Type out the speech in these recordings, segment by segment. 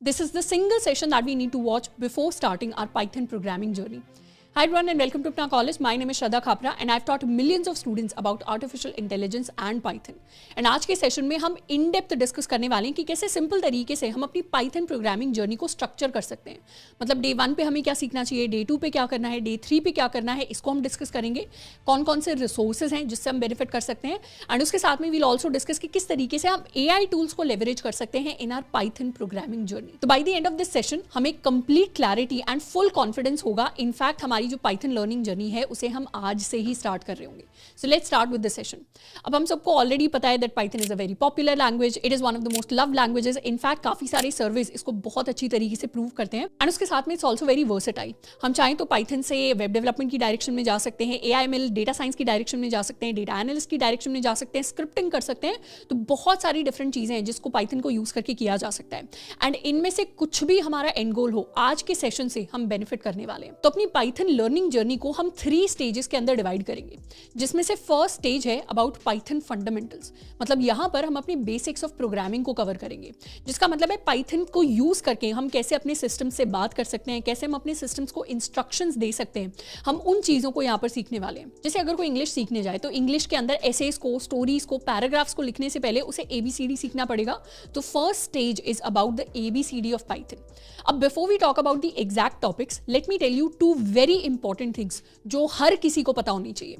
This is the single session that we need to watch before starting our Python programming journey. Hi everyone and welcome to Apna College. My name is Shraddha Khapra and I've taught millions of students about artificial intelligence and Python. And आज के session में हम in depth discuss करने वाले हैं कि कैसे simple तरीके से हम अपनी पाइथन प्रोग्रामिंग जर्नी को स्ट्रक्चर कर सकते हैं. मतलब डे 1 पे हमें क्या सीखना चाहिए, डे 2 पे क्या करना है, डे 3 पे क्या करना है, इसको हम डिस्कस करेंगे. कौन कौन से रिसोर्सेज हैं जिससे हम बेनिफिट कर सकते हैं एंड उसके साथ में वील ऑल्सो डिस्कस कि किस तरीके से हम AI टूल्स को लेवरेज कर सकते हैं in R Python programming journey. तो by the end of this session हमें complete clarity and full confidence होगा. इनफैक्ट हमारी जो पाइथन लर्निंग जर्नी है उसे हम आज से ही स्टार्ट कर रहे होंगे. So let's start with the session. अब हम सबको ऑलरेडी पता है that Python is a very popular language. It is one of the most loved languages. In fact काफी सारे सर्विस इसको बहुत अच्छी तरीके से प्रूव करते हैं एंड उसके साथ में इट्स ऑल्सो वेरी वर्सेटाइल. हम चाहें तो पाइथन से वेब डेवलपमेंट की डायरेक्शन में जा सकते हैं, AIML डेटा साइंस की डायरेक्शन में जा सकते हैं, डेटा एनालिस्ट की डायरेक्शन में जा सकते हैं, स्क्रिप्टिंग कर सकते हैं. तो बहुत सारी डिफरेंट चीजें हैं जिसको पाइथन को यूज करके किया जा सकता है एंड इनमें से कुछ भी हमारा एंड गोल हो, आज के सेशन से हम बेनिफिट करने वाले हैं. तो अपनी पाइथन लर्निंग जर्नी को हम 3 स्टेजेस के अंदर डिवाइड करेंगे, जिसमें से फर्स्ट स्टेज है अबाउट पाइथन फंडामेंटल्स. मतलब यहां पर हम अपने बेसिक्स ऑफ प्रोग्रामिंग को कवर करेंगे, जिसका मतलब है पाइथन को यूज करके हम कैसे अपने सिस्टम से बात कर सकते हैं, कैसे हम अपने सिस्टम्स को इंस्ट्रक्शंस दे सकते हैं. हम उन चीजों को यहाँ पर सीखने वाले हैं. जैसे अगर कोई इंग्लिश सीखने जाए तो इंग्लिश के अंदर एसेस को, स्टोरीज को, पैराग्राफ्स को लिखने से पहले उसे ABCD सीखना पड़ेगा. तो first stage is about the ABCD of Python. अब before we talk about the exact topics, let me tell you 2 very important things जो हर किसी को पता होनी चाहिए.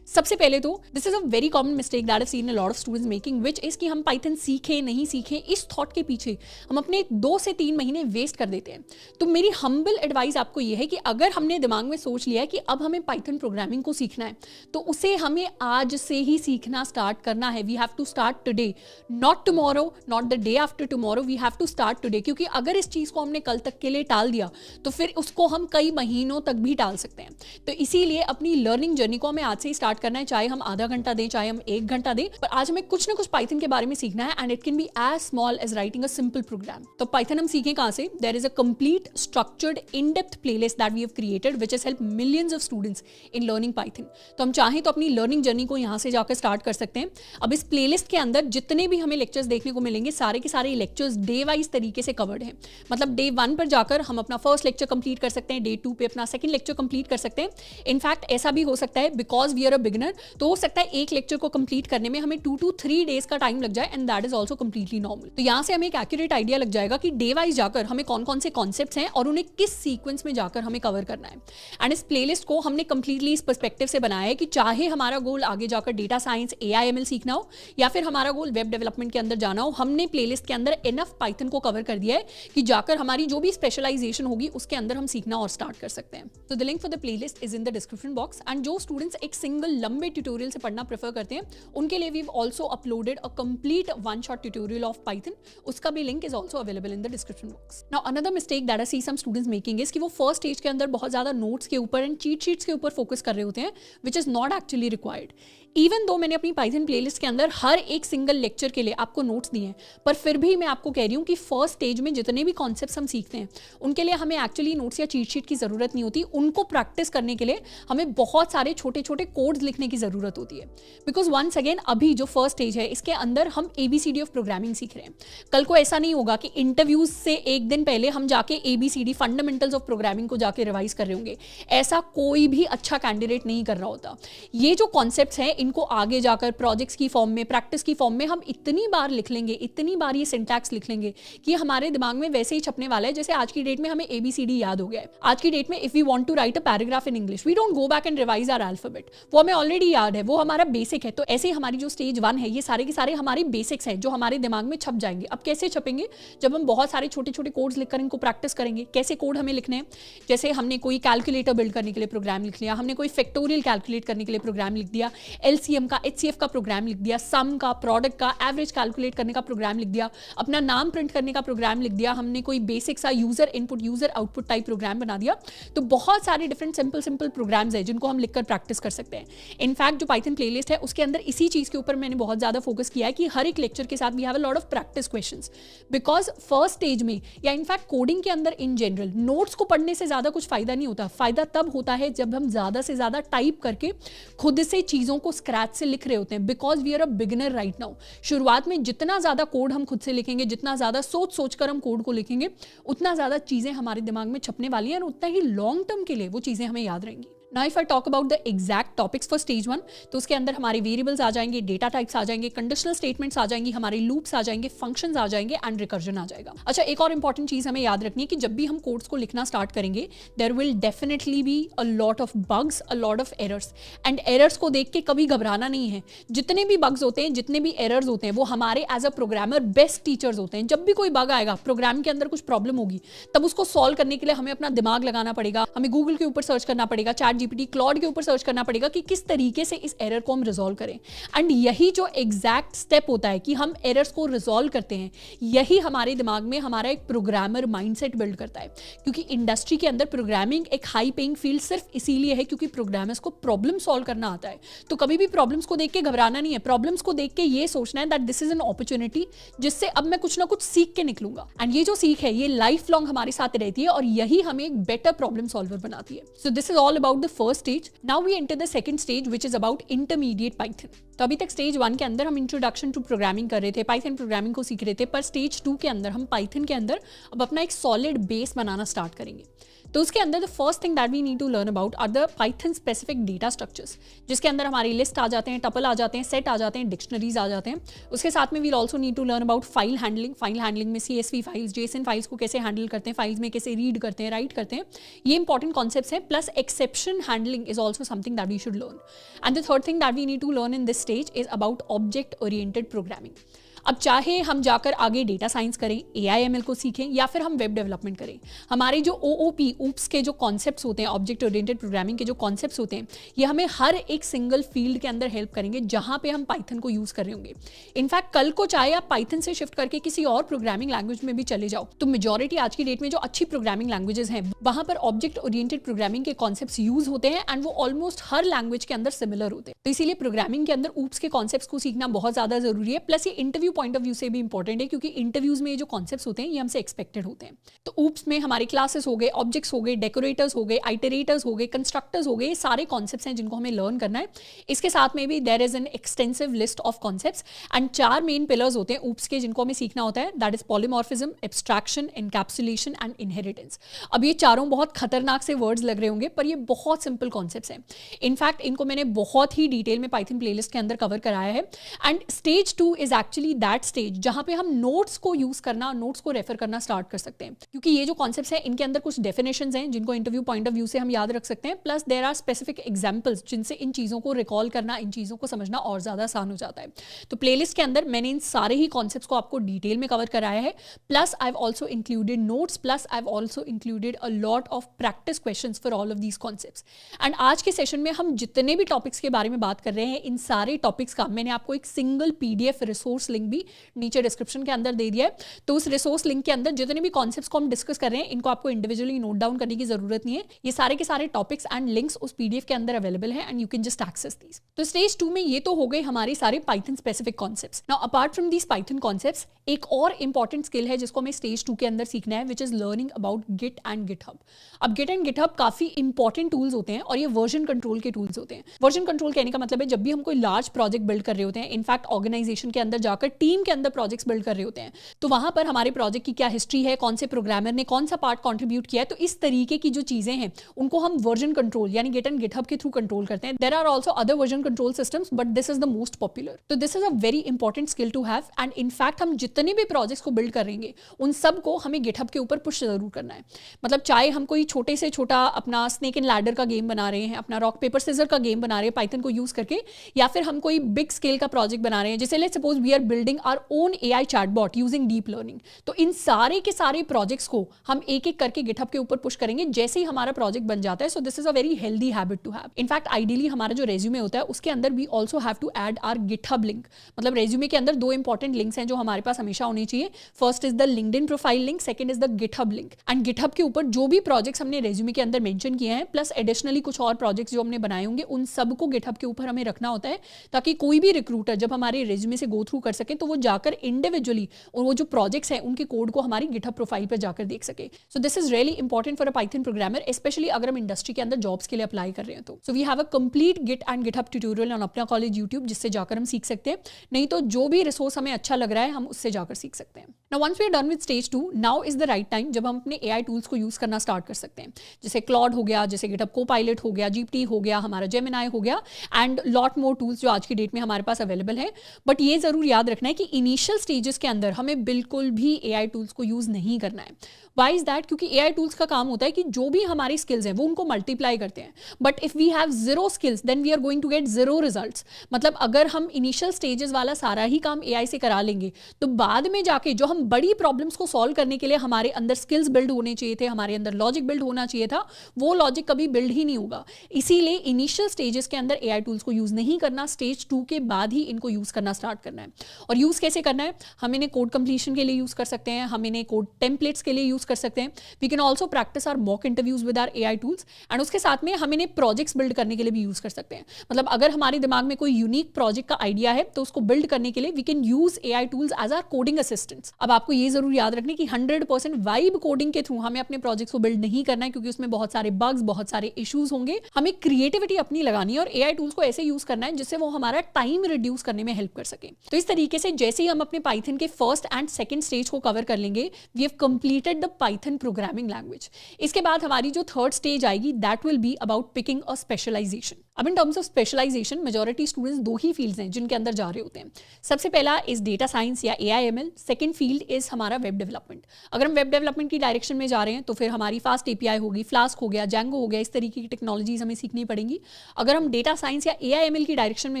सबसे पहले तो this is a very common mistake that I seen a lot of students making, which is कि हम पाइथन सीखें नहीं सीखें, इस थॉट के पीछे हम अपने 2 से 3 महीने वेस्ट कर देते हैं. तो मेरी हम्बल एडवाइस आपको ये है कि अगर हमने दिमाग में सोच लिया है कि अब हमें पाइथन प्रोग्रामिंग को सीखना है तो उसे हमें आज से ही सीखना स्टार्ट करना है. We have to start today, not tomorrow, not the day after tomorrow. We have to start today, क्योंकि अगर इस चीज को हमने कल तक के लिए टाल दिया तो फिर उसको हम कई महीनों तक भी टाल सकते हैं. तो इसीलिए अपनी लर्निंग जर्नी को हमें आज से ही स्टार्ट करना है, चाहे हम आधा घंटा दें, चाहे हम 1 घंटा दें, पर आज हमें कुछ ना कुछ पाइथन के बारे में सीखना है and it can be as small as writing a simple program. तो पाइथन हम सीखें कहां से? There is a complete structured in depth playlist that we have created which has helped millions of students in learning Python. तो हम चाहें तो अपनी लर्निंग जर्नी को यहां से जाकर स्टार्ट कर सकते हैं. अब इस प्लेलिस्ट के अंदर जितने भी हमें लेक्चर्स देखने को मिलेंगे, सारे के सारे लेक्चर्स डे वाइज तरीके से कवर्ड हैं. मतलब डे 1 पर जाकर हम अपना फर्स्ट लेक्चर कंप्लीट कर सकते हैं, डे 2 पे अपना सेकंड लेक्चर कंप्लीट कर सकते हैं. इनफैक्ट ऐसा भी हो सकता है because we are a beginner, तो हो सकता है एक लेक्चर को कंप्लीट करने में हमें 2 to 3 डेज का टाइम लग जाए and that is also completely normal. तो यहां से हमें एक एक्यूरेट आइडिया लग जाएगा कि डे वाइज जाकर हमें कौन कौन से कॉन्सेप्ट्स हैं और उन्हें किस सीक्वेंस में जाकर हमें कवर करना है. एंड इस प्लेलिस्ट को हमने कंप्लीटली इस पर्सपेक्टिव से बनाया है कि चाहे हमारा गोल आगे जाकर डेटा साइंस, AIML सीखना हो या फिर हमारा गोल वेब डेवलपमेंट के अंदर जाना हो, हमने प्लेलिस्ट के अंदर इनफ पाइथन को कवर कर दिया है कि जाकर हमारी जो भी स्पेशलाइजेशन होगी उसके अंदर हम सीखना और स्टार्ट कर सकते हैं. तो the link for the playlist is in the description box. And जो स्टूडेंट्स एक सिंगल लंबे ट्यूटोरियल से पढ़ना प्रेफर करते हैं उनके लिए we've also uploaded a complete one-shot tutorial of Python. उसका भी link is also available in the description box. Now another mistake that I see some students making is कि वो first stage के अंदर बहुत ज़्यादा notes के ऊपर and cheat sheets के ऊपर focus कर रहे होते हैं, which is not actually required. Even though मैंने अपनी पाइथन प्लेलिस्ट के अंदर हर एक सिंगल लेक्चर के लिए आपको नोट्स दिए हैं, पर फिर भी मैं आपको कह रही हूँ कि फर्स्ट स्टेज में जितने भी कॉन्सेप्ट्स हम सीखते हैं उनके लिए हमें एक्चुअली नोट्स या चीट शीट की ज़रूरत नहीं होती. उनको प्रैक्टिस करने के लिए हमें बहुत सारे छोटे छोटे कोड्स लिखने की ज़रूरत होती है. बिकॉज वंस अगेन अभी जो फर्स्ट स्टेज है इसके अंदर हम ABCD ऑफ प्रोग्रामिंग सीख रहे हैं. कल को ऐसा नहीं होगा कि इंटरव्यूज से एक दिन पहले हम जाके ABCD फंडामेंटल्स ऑफ प्रोग्रामिंग को जाके रिवाइज कर रहे होंगे. ऐसा कोई भी अच्छा कैंडिडेट नहीं कर रहा होता. ये जो कॉन्सेप्ट्स हैं इनको आगे जाकर प्रोजेक्ट्स की फॉर्म में, प्रैक्टिस की फॉर्म में हम इतनी बार लिख लेंगे, इतनी बार ये सिंटैक्स लिख लेंगे कि हमारे दिमाग में वैसे ही छपने वाला है जैसे आज की डेट में हमें ABCD याद हो गया है. आज की डेट में if we want to write a paragraph in English, we don't go back and revise our alphabet. वो हमें ऑलरेडी याद है, वो हमारा बेसिक है. तो ऐसे ही हमारी जो स्टेज 1 है, ये सारे के सारे हमारे बेसिक्स हैं जो हमारे दिमाग में छप जाएंगे. अब कैसे छपेंगे? जब हम बहुत सारे छोटे छोटे कोड्स लिखकर इनको प्रैक्टिस करेंगे. कैसे कोड हमें लिखने हैं? जैसे हमने कोई कैलकुलेटर बिल्ड करने के लिए प्रोग्राम लिख लिया, हमने कोई फैक्टोरियल कैलकुलेट करने के लिए प्रोग्राम लिख दिया, LCM का, HCF का प्रोग्राम लिख दिया, सम का, प्रोडक्ट का, एवरेज कैलकुलेट करने का प्रोग्राम लिख दिया, अपना नाम प्रिंट करने का प्रोग्राम लिख दिया, हमने कोई बेसिक सा user input, user output type program बना दिया. तो बहुत सारे डिफरेंट सिंपल प्रोग्राम्स हैं जिनको हम लिखकर प्रैक्टिस कर सकते हैं. इनफैक्ट जो पाइथन प्लेलिस्ट है उसके अंदर इसी चीज के ऊपर मैंने बहुत ज्यादा फोकस किया है कि हर एक लेक्चर के साथ we have a lot of practice questions. Because first stage में या इनफैक्ट कोडिंग के अंदर इन जनरल नोट्स को पढ़ने से ज्यादा कुछ फायदा नहीं होता. फायदा तब होता है जब हम ज्यादा से ज्यादा टाइप करके खुद से चीजों को स्क्रैच से लिख रहे होते हैं because we are a beginner right now. शुरुआत में जितना ज़्यादा कोड हम खुद से लिखेंगे, जितना ज़्यादा सोच कर हम कोड को लिखेंगे, उतना ज़्यादा चीज़ें हमारे दिमाग में छपने वाली हैं और उतना ही लॉन्ग टर्म के लिए वो चीज़ें हमें याद रहेंगी। Now if I talk about the exact topics for stage 1, तो उसके अंदर हमारे वेरिएबल्स आ जाएंगे, डेटा टाइप्स आ जाएंगे, कंडीशनल स्टेटमेंट्स आ जाएंगी, हमारे लूप्स आ जाएंगे, फंक्शंस आ जाएंगे एंड रिकर्जन आ जाएगा। अच्छा, एक और इंपॉर्टेंट चीज हमें याद रखनी है कि जब भी हम कोड्स को लिखना स्टार्ट करेंगे, there will definitely be a lot of bugs, a lot of errors, and errors को देख के कभी घबराना नहीं है। जितने भी बग्स होते हैं, जितने भी एरर्स होते हैं, वो हमारे as a programmer best teachers होते हैं। जब भी कोई बग आएगा, प्रोग्राम के अंदर कुछ प्रॉब्लम होगी, तब उसको सॉल्व करने के लिए हमें अपना दिमाग लगाना पड़ेगा, हमें गूगल के ऊपर सर्च करना पड़ेगा, चैट जीपीटी, क्लॉड के ऊपर सर्च करना पड़ेगा कि किस तरीके से इस एरर को हम रिजॉल्व करें। एंड यही जो एग्जैक्ट स्टेप होता है कि हम एरर्स को रिजॉल्व करते हैं, यही हमारे दिमाग में हमारा एक प्रोग्रामर माइंडसेट बिल्ड करता है। क्योंकि इंडस्ट्री के अंदर प्रोग्रामिंग एक हाई पेइंग फील्ड सिर्फ इसीलिए है क्योंकि प्रोग्रामर्स को प्रॉब्लम सॉल्व करना आता है। तो कभी भी प्रॉब्लम्स को देख के घबराना नहीं है, प्रॉब्लम्स को देख के ये सोचना है that this is an opportunity जिससे अब मैं कुछ ना कुछ सीख के निकलूंगा। एंड ये जो सीख है ये लाइफ लॉन्ग हमारे साथ रहती है और यही हमें एक बेटर प्रॉब्लम सॉल्वर बनाती है। So this is all about the first stage. Now we enter the second stage which is about intermediate Python. तो अभी तक स्टेज 1 के अंदर हम इंट्रोडक्शन टू प्रोग्रामिंग कर रहे थे, पाइथन प्रोग्रामिंग को सीख रहे थे, पर स्टेज 2 के अंदर हम पाइथन के अंदर अब अपना एक सॉलिड बेस बनाना स्टार्ट करेंगे। तो उसके अंदर the first thing that we need to learn about are the Python specific data structures, जिसके अंदर हमारी लिस्ट आ जाते हैं, टपल आ जाते हैं, सेट आ जाते हैं, डिक्शनरीज आ जाते हैं। उसके साथ में we'll also need to learn about file handling. File handling में CSV फाइल्स, JSON फाइल्स को कैसे हैंडल करते हैं, फाइल्स में कैसे रीड करते हैं, राइट करते हैं, ये इंपॉर्टेंट कॉन्सेप्ट्स हैं। Plus exception handling is also something that we should learn. And the third thing that we need to learn in this stage is about object oriented programming. अब चाहे हम जाकर आगे डेटा साइंस करें, AI/ML को सीखें, या फिर हम वेब डेवलपमेंट करें, हमारे जो OOP ऊप्स के जो कॉन्सेप्ट्स होते हैं, ऑब्जेक्ट ओरिएंटेड प्रोग्रामिंग के जो कॉन्सेप्ट्स होते हैं, ये हमें हर एक सिंगल फील्ड के अंदर हेल्प करेंगे जहां पे हम पाइथन को यूज कर रहे होंगे। इनफैक्ट कल को चाहे आप पाइथन से शिफ्ट करके किसी और प्रोग्रामिंग लैंग्वेज में भी चले जाओ, तो मेजॉरिटी आज की डेट में जो अच्छी प्रोग्रामिंग लैंग्वेजेस हैं वहां पर ऑब्जेक्ट ओरिएंटेड प्रोग्रामिंग के कॉन्सेप्ट्स यूज होते हैं एंड वो ऑलमोस्ट हर लैंग्वेज के अंदर सिमिलर होते हैं। तो इसीलिए प्रोग्रामिंग के अंदर ऊप्स के कॉन्सेप्ट्स को सीखना बहुत ज्यादा जरूरी है। प्लस ये इंटरव्यू पॉइंट ऑफ व्यू से भी इंपॉर्टेंट है क्योंकि इंटरव्यूज में ये जो कॉन्सेप्ट्स होते हैं ये हमसे एक्सपेक्टेड होते हैं। तो ऊप्स में हमारे क्लासेस हो गए, ऑब्जेक्ट्स हो गए, डेकोरेटर्स हो गए, आइटरेटर्स हो गए, कंस्ट्रक्टर्स हो गए, ये सारे कॉन्सेप्ट्स हैं जिनको हमें लर्न करना है। इसके साथ में भी there is an extensive list of concepts and 4 main pillars होते हैं ऊप्स के जिनको हमें सीखना होता है, that is polymorphism, abstraction, encapsulation and inheritance. अब ये चारों बहुत खतरनाक से वर्ड्स लग रहे होंगे पर ये बहुत सिंपल कॉन्सेप्ट्स हैं। इनफैक्ट इनको मैंने बहुत ही डिटेल में पाइथन प्लेलिस्ट के अंदर कवर कराया है। And stage 2 is actually that stage जहां पे हम नोट्स को यूज करना, नोट्स को रेफर करना स्टार्ट कर सकते हैं, क्योंकि ये जो कॉन्सेप्ट्स हैं इनके अंदर कुछ डेफिनेशंस हैं जिनको इंटरव्यू पॉइंट ऑफ व्यू से हम याद रख सकते हैं। Plus there are specific examples जिनसे इन चीजों को रिकॉल करना, इन चीजों को समझना और ज्यादा आसान हो जाता है। तो प्लेलिस्ट के अंदर मैंने इन सारे ही कॉन्सेप्ट्स को आपको डिटेल में कवर कराया है। Plus I have also included notes, plus I have also included a lot of practice questions for all of these concepts. And आज के सेशन में हम जितने भी टॉपिक्स के बारे में बात कर रहे हैं, इन सारे टॉपिक्स का मैंने आपको एक सिंगल PDF रिसोर्स लिंक भी नीचे डिस्क्रिप्शन के अंदर दे दिया है। तो उस रिसोर्स लिंक के अंदर जितने भी कॉन्सेप्ट्स को हम डिस्कस कर रहे हैं इनको आपको इंडिविजुअली नोट डाउन करने की जरूरत नहीं है। ये सारे के सारे टॉपिक्स एंड लिंक्स उस PDF के अंदर अवेलेबल है and you can just access these. तो स्टेज 2 में ये तो हो गए हमारे सारे Python specific concepts. Now apart from these Python concepts एक और इंपॉर्टेंट स्किल है जिसको हमें स्टेज 2 के अंदर सीखना है, which is learning about Git and GitHub. अब गिट एंड गिटहब काफी इंपॉर्टेंट टूल्स होते हैं और ये वर्जन कंट्रोल के टूल्स होते हैं। वर्जन कंट्रोल कहने का मतलब है जब भी हम कोई लार्ज प्रोजेक्ट बिल्ड कर रहे होते हैं, इनफैक्ट ऑर्गेनाइजेशन के अंदर जाकर टीम के अंदर प्रोजेक्ट्स बिल्ड कर रहे होते हैं, तो वहां पर हमारे प्रोजेक्ट की क्या हिस्ट्री है, कौन से प्रोग्रामर ने कौन सा पार्ट कंट्रीब्यूट किया है, तो इस तरीके की जो चीजें हैं उनको हम वर्जन कंट्रोल यानी गिट एंड गिटहब के थ्रू कंट्रोल करते हैं। There are also other version control systems but this is the most popular. तो this is a very important skill to have and in fact हम जितने भी प्रोजेक्ट्स को build करेंगे उन सब को हमें गिटहब के ऊपर पुश जरूर करना है। मतलब चाहे हम कोई छोटे से छोटा अपना स्नेक एंड लैडर का गेम बना रहे हैं, अपना रॉक पेपर सीजर का गेम बना रहे हैं पाइथन को यूज करके, या फिर हम कोई बिग स्केल का प्रोजेक्ट बना रहे हैं जैसे let's suppose we are building our own AI chatbot using deep learning, तो इन सारे के सारे प्रोजेक्ट्स को हम एक एक करके गिटहब के ऊपर पुश करेंगे जैसे ही हमारा प्रोजेक्ट बन जाता है। So this is a very healthy habit to have. In fact ideally हमारा जो रेज्यूमे होता है उसके अंदर we also have to add our GitHub link. मतलब रेज्यूमे के अंदर 2 इंपॉर्टेंट लिंक्स हैं जो हमारे पास हमेशा होनी चाहिए। First is the LinkedIn profile link, second is the GitHub link. And GitHub के ऊपर जो भी प्रोजेक्ट्स हमने रेज्यूमे के अंदर मेंशन किए हैं प्लस एडिशनली कुछ और प्रोजेक्ट्स जो हमने बनाए होंगे उन सबको गिटहब के ऊपर हमें रखना होता है ताकि कोई भी रिक्रूटर जब हमारे रेज्यूमे से गो थ्रू कर सके तो वो जाकर इंडिविजुअली और वो जो प्रोजेक्ट्स हैं उनके कोड को हमारी गिटहब प्रोफाइल पर जाकर देख सके. सो this is really important for a Python programmer, specially अगर हम इंडस्ट्री के अंदर जॉब्स के लिए अप्लाई कर रहे हैं तो. So we have a complete Git and GitHub tutorial on Apna college YouTube, जिससे जाकर हम सीख सकते हैं. नहीं तो जो भी रिसोर्स हमें अच्छा लग रहा है हम उससे जाकर सीख सकते हैं. Now once we are done with stage 2, now is the right time जब हम अपने एआई टूल्स को यूज करना स्टार्ट कर सकते हैं. जैसे क्लॉड हो गया, जैसे गिटहब कोपायलट हो गया, जीपीटी हो गया, हमारा जेमिनाई हो गया एंड लॉट मोर टूल्स जो आज की डेट में हमारे पास अवेलेबल है. बट ये जरूर याद रखना है कि इनिशियल स्टेजेस के अंदर हमें बिल्कुल भी एआई टूल्स को यूज नहीं करना है. Why is that? क्योंकि एआई टूल्स का काम होता है कि जो भी हमारी स्किल्स हैं वो उनको मल्टीप्लाई करते हैं. But if we have zero skills then we are going to get zero results. मतलब अगर हम इनिशियल स्टेजेस वाला सारा ही काम एआई से करा लेंगे तो बाद में जाके जो हम बड़ी प्रॉब्लम्स को सॉल्व करने के लिए हमारे अंदर स्किल्स बिल्ड होने चाहिए थे, हमारे अंदर लॉजिक बिल्ड होना चाहिए था, वो लॉजिक कभी बिल्ड ही नहीं होगा. इसीलिए इनिशियल स्टेजेस के अंदर एआई टूल्स को यूज नहीं करना, स्टेज 2 के बाद ही इनको यूज करना स्टार्ट करना है. और यूज कैसे करना है? हम इन्हें कोड कंप्लीशन के लिए यूज कर सकते हैं, हम इन्हें कोड टेम्पलेट्स के लिए यूज कर सकते हैं. We can also practise our mock interviews with our AI tools and उसके साथ में हम इन्हें प्रोजेक्ट्स बिल्ड करने के लिए भी यूज कर सकते हैं. मतलब अगर हमारे दिमाग में कोई यूनिक प्रोजेक्ट का आइडिया है तो उसको बिल्ड करने के लिए we can use AI tools as our coding assistants. अब आपको ये जरूर याद रखने की 100% वाइब कोडिंग के थ्रू हमें अपने प्रोजेक्ट्स को बिल्ड नहीं करना है, क्योंकि उसमें बहुत सारे बग्स, बहुत सारे इश्यूज होंगे. हमें क्रिएटिविटी अपनी लगानी है और एआई टूल्स को ऐसे यूज करना है जिससे वो हमारा टाइम रिड्यूस करने में हेल्प कर सके. तो इस तरीके से जैसे ही हम अपने पाइथन के फर्स्ट एंड सेकंड स्टेज को कवर कर लेंगे, we have completed the Python programming language. इसके बाद हमारी जो थर्ड स्टेज आएगी that will be about picking a specialization. अब in terms of specialization majority students दो ही फील्ड्स हैं जिनके अंदर जा रहे होते हैं. सबसे पहला इज डेटा साइंस या एआईएमएल. सेकंड फील्ड इज हमारा वेब डेवलपमेंट. अगर हम वेब डेवलपमेंट की डायरेक्शन में जा रहे हैं तो फिर हमारी फास्ट एपीआई होगी, फ्लास्क हो गया, जैंगो हो गया, इस तरीके की टेक्नोलॉजीज हमें सीखनी पड़ेंगी. अगर हम डेटा साइंस या एआईएमएल की डायरेक्शन में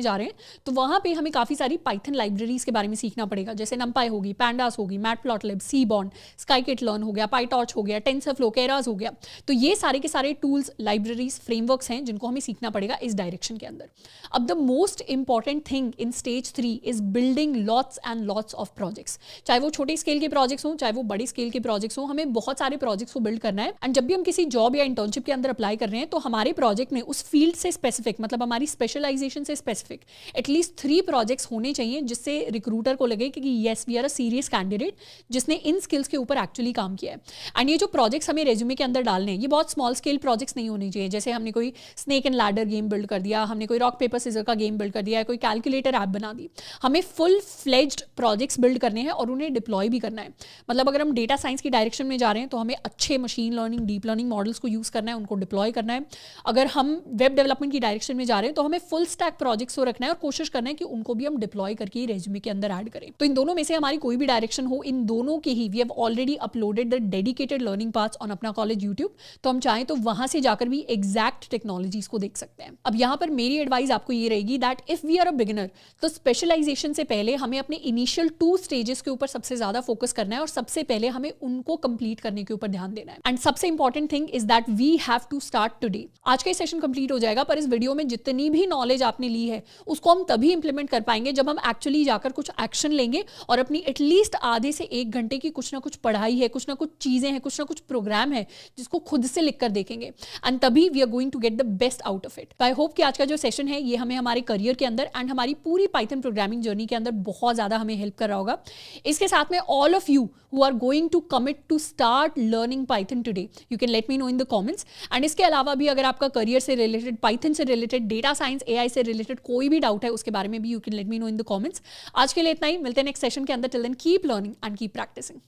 जा रहे हैं तो वहां पे हमें काफी सारी पाइथन लाइब्रेरीज के बारे में सीखना पड़ेगा. जैसे नंपाई होगी, पैंडास होगी, मैटप्लॉटलिब, सीबॉर्न, स्काईकिट-लर्न हो गया, पाईटॉर्च हो गया, टेंसरफ्लो, केरास हो गया. तो ये सारे के सारे टूल्स, लाइब्रेरीज, फ्रेमवर्क्स हैं जिनको हमें सीखना पड़ेगा इस डायरेक्शन के अंदर. अब the most important thing in stage 3 is building lots and lots of projects. चाहे वो छोटे स्केल के प्रोजेक्ट्स हो, चाहे वो बड़े स्केल के प्रोजेक्ट्स हो, हमें बहुत सारे प्रोजेक्ट्स को बिल्ड करना है. एंड जब भी हम किसी जॉब या इंटर्नशिप के अंदर अप्लाई कर रहे हैं तो हमारे प्रोजेक्ट में उस फील्ड से स्पेसिफिक, मतलब हमारी स्पेशलाइजेशन से स्पेसिफिक एटलीस्ट 3 प्रोजेक्ट्स होने चाहिए जिससे रिक्रूटर को लगे कि yes we are a serious candidate जिसने इन स्किल्स के ऊपर एक्चुअली काम किया है. एंड ये जो प्रोजेक्ट्स हमें रेज्यूमे के अंदर डालने हैं ये बहुत स्मॉल स्केल प्रोजेक्ट्स नहीं होने चाहिए. जैसे हमने कोई snake and ladder game build कर दिया, हमने कोई रॉक पेपर सीजर का गेम बिल्ड कर दिया है, कोई कैलकुलेटर ऐप बना दी. हमें फुल फ्लेज्ड प्रोजेक्ट्स बिल्ड करने हैं और उन्हें डिप्लॉय भी करना है. मतलब अगर हम डेटा साइंस की डायरेक्शन में जा रहे हैं तो हमें अच्छे machine learning, deep learning models को यूज करना है, उनको डिप्लॉय करना है. अगर हम वेब डेवलपमेंट की डायरेक्शन में जा रहे हैं तो हमें फुल स्टैक प्रोजेक्ट्स को रखना है और कोशिश करना है कि उनको भी हम डिप्लॉय करके रेज्यूमे के अंदर ऐड करें. तो इन दोनों में से हमारी कोई भी डायरेक्शन हो, इन दोनों के ही we have already uploaded the dedicated learning paths on Apna college YouTube. तो हम चाहें तो वहां से जाकर भी एग्जैक्ट टेक्नोलॉजीज को देख सकते हैं. अब यहाँ पर मेरी एडवाइस आपको ये रहेगी that if we are a beginner तो स्पेशलाइजेशन से पहले हमें अपने इनिशियल 2 स्टेजेस के ऊपर सबसे ज्यादा फोकस करना है और सबसे पहले हमें उनको कंप्लीट करने के ऊपर ध्यान देना है. एंड सबसे important thing is that we have to start today. आज का सेशन कंप्लीट हो जाएगा पर इस वीडियो में जितनी भी नॉलेज आपने ली है उसको हम तभी इंप्लीमेंट कर पाएंगे जब हम एक्चुअली जाकर कुछ एक्शन लेंगे और अपनी एटलीस्ट आधे से 1 घंटे की कुछ ना कुछ पढ़ाई है, कुछ ना कुछ चीजें हैं, कुछ ना कुछ प्रोग्राम है जिसको खुद से लिख कर देखेंगे. एंड तभी we are going to get the best out of it. I hope कि आज का जो सेशन है ये हमें हमारे करियर के अंदर एंड हमारी पूरी पाइथन प्रोग्रामिंग जर्नी के अंदर बहुत ज्यादा हमें हेल्प कर रहा होगा. इसके साथ में all of you who are going to commit to start learning Python today, you can let me know in the comments. And इसके अलावा भी अगर आपका करियर से रिलेटेड, पाइथन से रिलेटेड, डेटा साइंस, एआई से रिलेटेड कोई भी डाउट है उसके बारे में भी you can let me know in the comments. आज के लिए इतना ही, मिलते हैं नेक्स्ट सेशन के अंदर. Till then keep learning and keep practising.